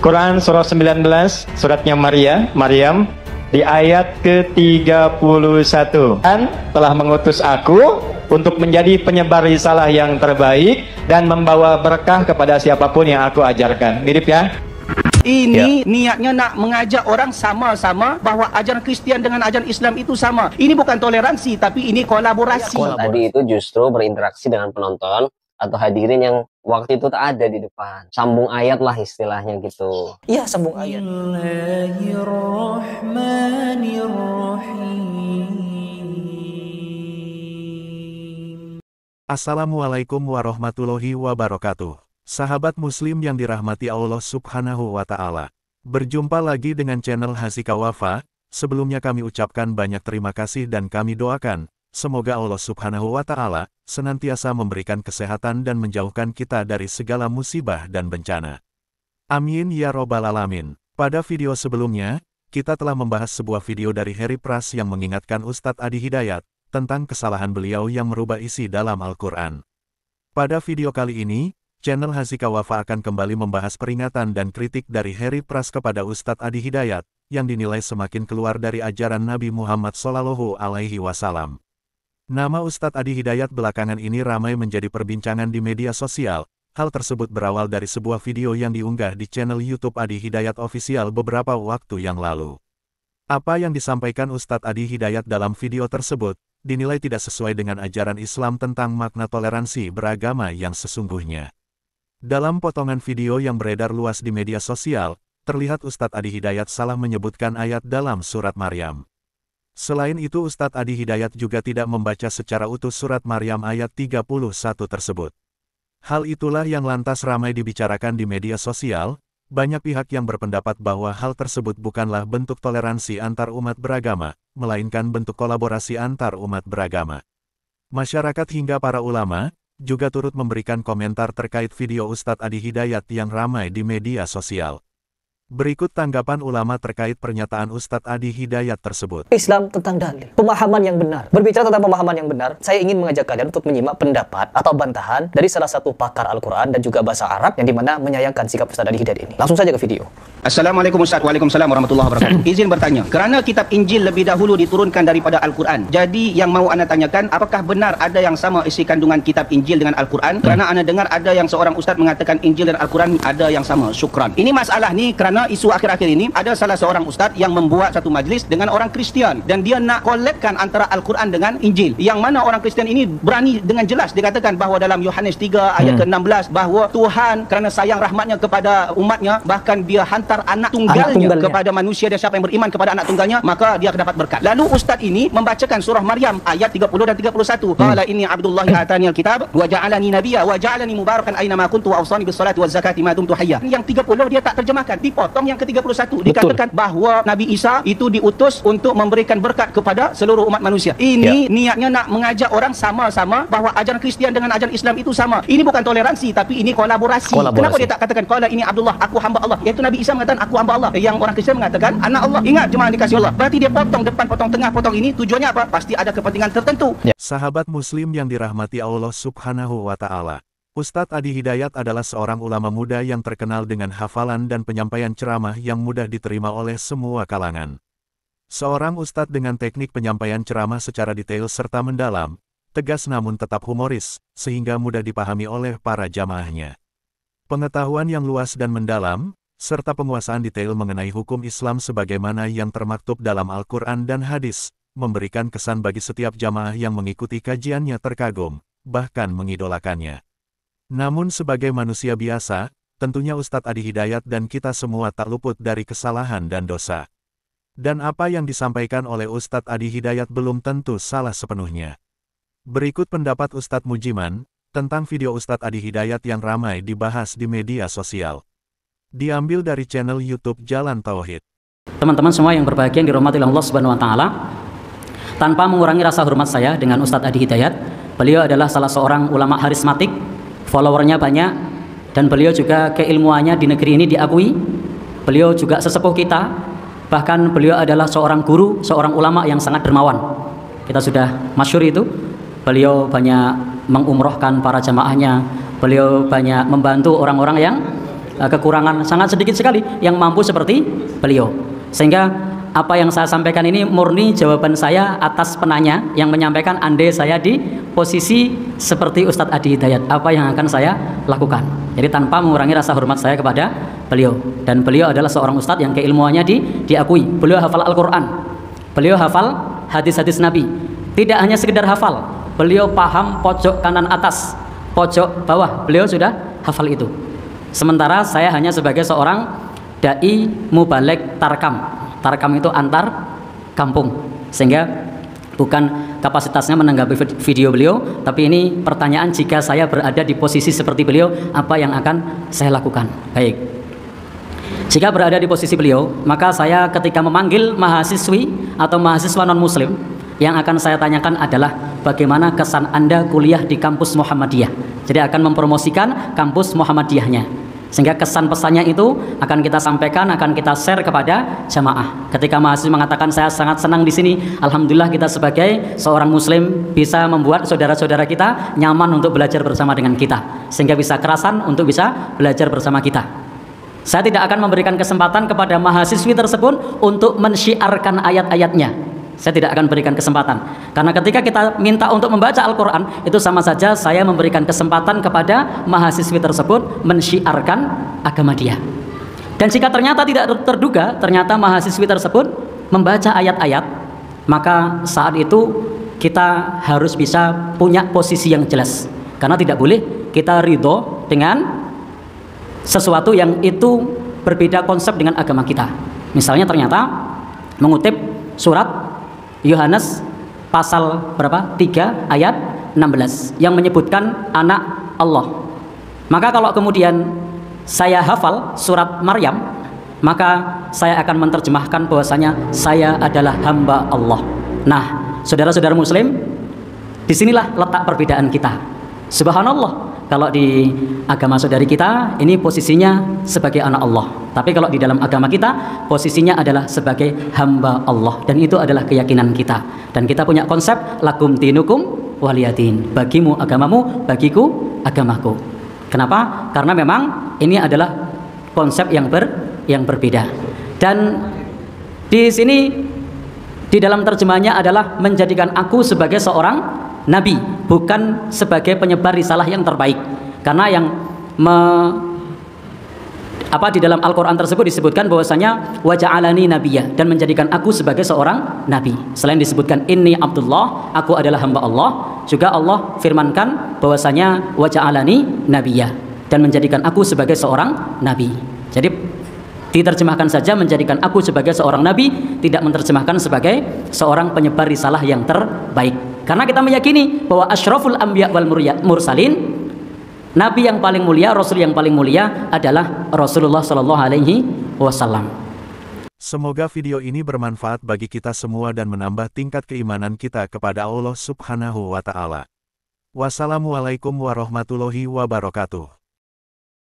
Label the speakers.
Speaker 1: Quran surah 19, suratnya Maryam di ayat ke-31. Dan telah mengutus aku untuk menjadi penyebar risalah yang terbaik dan membawa berkah kepada siapapun yang aku ajarkan. Mirip ya?
Speaker 2: Ini niatnya nak mengajak orang sama-sama bahwa ajaran Kristian dengan ajaran Islam itu sama. Ini bukan toleransi, tapi ini kolaborasi.
Speaker 3: Tadi itu justru berinteraksi dengan penonton atau hadirin yang waktu itu tak ada di depan. Sambung ayat lah istilahnya gitu.
Speaker 4: Iya, sambung ayat.
Speaker 5: Assalamualaikum warahmatullahi wabarakatuh. Sahabat muslim yang dirahmati Allah subhanahu wa ta'ala. Berjumpa lagi dengan channel Hasika Wafa. Sebelumnya kami ucapkan banyak terima kasih dan kami doakan semoga Allah subhanahu wa ta'ala senantiasa memberikan kesehatan dan menjauhkan kita dari segala musibah dan bencana. Amin ya robbal alamin. Pada video sebelumnya, kita telah membahas sebuah video dari Harry Pras yang mengingatkan Ustadz Adi Hidayat tentang kesalahan beliau yang merubah isi dalam Al-Quran. Pada video kali ini, channel Hasika Wafa akan kembali membahas peringatan dan kritik dari Harry Pras kepada Ustadz Adi Hidayat, yang dinilai semakin keluar dari ajaran Nabi Muhammad SAW. Nama Ustadz Adi Hidayat belakangan ini ramai menjadi perbincangan di media sosial. Hal tersebut berawal dari sebuah video yang diunggah di channel YouTube Adi Hidayat Official beberapa waktu yang lalu. Apa yang disampaikan Ustadz Adi Hidayat dalam video tersebut dinilai tidak sesuai dengan ajaran Islam tentang makna toleransi beragama yang sesungguhnya. Dalam potongan video yang beredar luas di media sosial, terlihat Ustadz Adi Hidayat salah menyebutkan ayat dalam surat Maryam. Selain itu Ustadz Adi Hidayat juga tidak membaca secara utuh surat Maryam ayat 31 tersebut. Hal itulah yang lantas ramai dibicarakan di media sosial. Banyak pihak yang berpendapat bahwa hal tersebut bukanlah bentuk toleransi antar umat beragama, melainkan bentuk kolaborasi antar umat beragama. Masyarakat hingga para ulama juga turut memberikan komentar terkait video Ustadz Adi Hidayat yang ramai di media sosial. Berikut tanggapan ulama terkait pernyataan Ustadz Adi Hidayat tersebut.
Speaker 4: Islam tentang dalil, pemahaman yang benar. Berbicara tentang pemahaman yang benar, saya ingin mengajak kalian untuk menyimak pendapat atau bantahan dari salah satu pakar Al-Quran dan juga bahasa Arab yang dimana menyayangkan sikap Ustadz Adi Hidayat ini. Langsung saja ke video.
Speaker 2: Assalamualaikum Ustaz. Waalaikumsalam warahmatullahi wabarakatuh. Izin bertanya, kerana kitab Injil lebih dahulu diturunkan daripada Al-Quran, jadi yang mau anda tanyakan, apakah benar ada yang sama isi kandungan kitab Injil dengan Al-Quran? Kerana anda dengar ada yang seorang Ustaz mengatakan Injil dan Al-Quran ada yang sama. Syukran. Ini masalah ni kerana isu akhir-akhir ini ada salah seorang Ustaz yang membuat satu majlis dengan orang Kristian dan dia nak kolekkan antara Al-Quran dengan Injil. Yang mana orang Kristian ini berani dengan jelas dikatakan bahawa dalam Yohanes 3 ayat ke-16 bahawa Tuhan kerana sayang rahmatnya kepada umatnya, bahkan dia hantar anak tunggalnya kepada manusia, dan siapa yang beriman kepada anak tunggalnya maka dia akan dapat berkat. Lalu Ustaz ini membacakan surah Maryam ayat 30 dan 31. Qala inni abdullahi atani alkitab wa ja'alani nabiyya wa ja'alani mubarakan aina ma kuntu wa awsani bis salati waz zakati ma dumtu hayya. Yang 30 dia tak terjemahkan, dipotong yang ke-31 dikatakan bahawa Nabi Isa itu diutus untuk memberikan berkat kepada seluruh umat manusia. Ini niatnya nak mengajak orang sama-sama bahwa ajaran Kristian dengan ajaran Islam itu sama. Ini bukan toleransi, tapi ini kolaborasi. Kenapa dia tak katakan qala ini Abdullah, aku hamba Allah? Iaitu Nabi Isa mengatakan aku hamba Allah. Yang orang Kristian mengatakan anak Allah. Ingat jemaah dikasihi Allah. Berarti dia potong depan, potong tengah, potong ini tujuannya apa? Pasti ada kepentingan tertentu.
Speaker 5: Sahabat muslim yang dirahmati Allah subhanahu wa ta'ala. Ustadz Adi Hidayat adalah seorang ulama muda yang terkenal dengan hafalan dan penyampaian ceramah yang mudah diterima oleh semua kalangan. Seorang ustadz dengan teknik penyampaian ceramah secara detail serta mendalam, tegas namun tetap humoris, sehingga mudah dipahami oleh para jamaahnya. Pengetahuan yang luas dan mendalam, serta penguasaan detail mengenai hukum Islam sebagaimana yang termaktub dalam Al-Quran dan hadis, memberikan kesan bagi setiap jamaah yang mengikuti kajiannya terkagum, bahkan mengidolakannya. Namun sebagai manusia biasa, tentunya Ustadz Adi Hidayat dan kita semua tak luput dari kesalahan dan dosa. Dan apa yang disampaikan oleh Ustadz Adi Hidayat belum tentu salah sepenuhnya. Berikut pendapat Ustadz Mujiman tentang video Ustadz Adi Hidayat yang ramai dibahas di media sosial. Diambil dari channel YouTube Jalan Tauhid.
Speaker 6: Teman-teman semua yang berbahagia yang dirahmati Allah Subhanahu wa taala, tanpa mengurangi rasa hormat saya dengan Ustadz Adi Hidayat, beliau adalah salah seorang ulama harismatik, followernya banyak, dan beliau juga keilmuannya di negeri ini diakui. Beliau juga sesepuh kita, bahkan beliau adalah seorang guru, seorang ulama yang sangat dermawan. Kita sudah masyhur itu. Beliau banyak mengumrohkan para jamaahnya, beliau banyak membantu orang-orang yang kekurangan sangat sedikit sekali yang mampu seperti beliau. Sehingga apa yang saya sampaikan ini murni jawaban saya atas penanya yang menyampaikan, andai saya di posisi seperti Ustadz Adi Hidayat, apa yang akan saya lakukan. Jadi tanpa mengurangi rasa hormat saya kepada beliau. Dan beliau adalah seorang ustadz yang keilmuannya diakui. Beliau hafal Al-Quran, beliau hafal hadis-hadis Nabi. Tidak hanya sekedar hafal, beliau paham pojok kanan atas, pojok bawah, beliau sudah hafal itu. Sementara saya hanya sebagai seorang dai mubalek tarkam. Tarkam itu antar kampung, sehingga bukan kapasitasnya menanggapi video beliau, tapi ini pertanyaan jika saya berada di posisi seperti beliau, apa yang akan saya lakukan. Baik, jika berada di posisi beliau, maka saya ketika memanggil mahasiswi atau mahasiswa non muslim, yang akan saya tanyakan adalah bagaimana kesan Anda kuliah di kampus Muhammadiyah. Jadi akan mempromosikan kampus Muhammadiyahnya, sehingga kesan pesannya itu akan kita sampaikan, akan kita share kepada jamaah. Ketika mahasiswa mengatakan saya sangat senang di sini, alhamdulillah kita sebagai seorang muslim bisa membuat saudara-saudara kita nyaman untuk belajar bersama dengan kita, sehingga bisa kerasan untuk bisa belajar bersama kita. Saya tidak akan memberikan kesempatan kepada mahasiswi tersebut untuk mensyiarkan ayat-ayatnya. Saya tidak akan berikan kesempatan, karena ketika kita minta untuk membaca Al-Quran, itu sama saja saya memberikan kesempatan kepada mahasiswi tersebut mensyiarkan agama dia. Dan jika ternyata tidak terduga, ternyata mahasiswi tersebut membaca ayat-ayat, maka saat itu kita harus bisa punya posisi yang jelas, karena tidak boleh kita ridho dengan sesuatu yang itu berbeda konsep dengan agama kita. Misalnya ternyata mengutip surat Yohanes pasal berapa? 3 ayat 16 yang menyebutkan anak Allah. Maka kalau kemudian saya hafal surat Maryam, maka saya akan menerjemahkan bahwasanya saya adalah hamba Allah. Nah, saudara-saudara muslim, disinilah letak perbedaan kita. Subhanallah, kalau di agama saudari kita ini posisinya sebagai anak Allah, tapi kalau di dalam agama kita posisinya adalah sebagai hamba Allah, dan itu adalah keyakinan kita. Dan kita punya konsep lakum dinukum waliyadin, bagimu agamamu, bagiku agamaku. Kenapa? Karena memang ini adalah konsep yang berbeda. Dan di sini di dalam terjemahannya adalah menjadikan aku sebagai seorang nabi, bukan sebagai penyebar risalah yang terbaik. Karena yang di dalam Al-Quran tersebut disebutkan bahwasanya waja'alani nabiyya, dan menjadikan aku sebagai seorang nabi. Selain disebutkan inni Abdullah, aku adalah hamba Allah, juga Allah firmankan bahwasanya waja'alani nabiyya, dan menjadikan aku sebagai seorang nabi. Jadi diterjemahkan saja menjadikan aku sebagai seorang nabi, tidak menerjemahkan sebagai seorang penyebar risalah yang terbaik. Karena kita meyakini bahwa asyraful anbiya wal mursalin, nabi yang paling mulia, rasul yang paling mulia adalah Rasulullah sallallahu alaihi wasallam.
Speaker 5: Semoga video ini bermanfaat bagi kita semua dan menambah tingkat keimanan kita kepada Allah Subhanahu wa taala. Wassalamualaikum warahmatullahi wabarakatuh.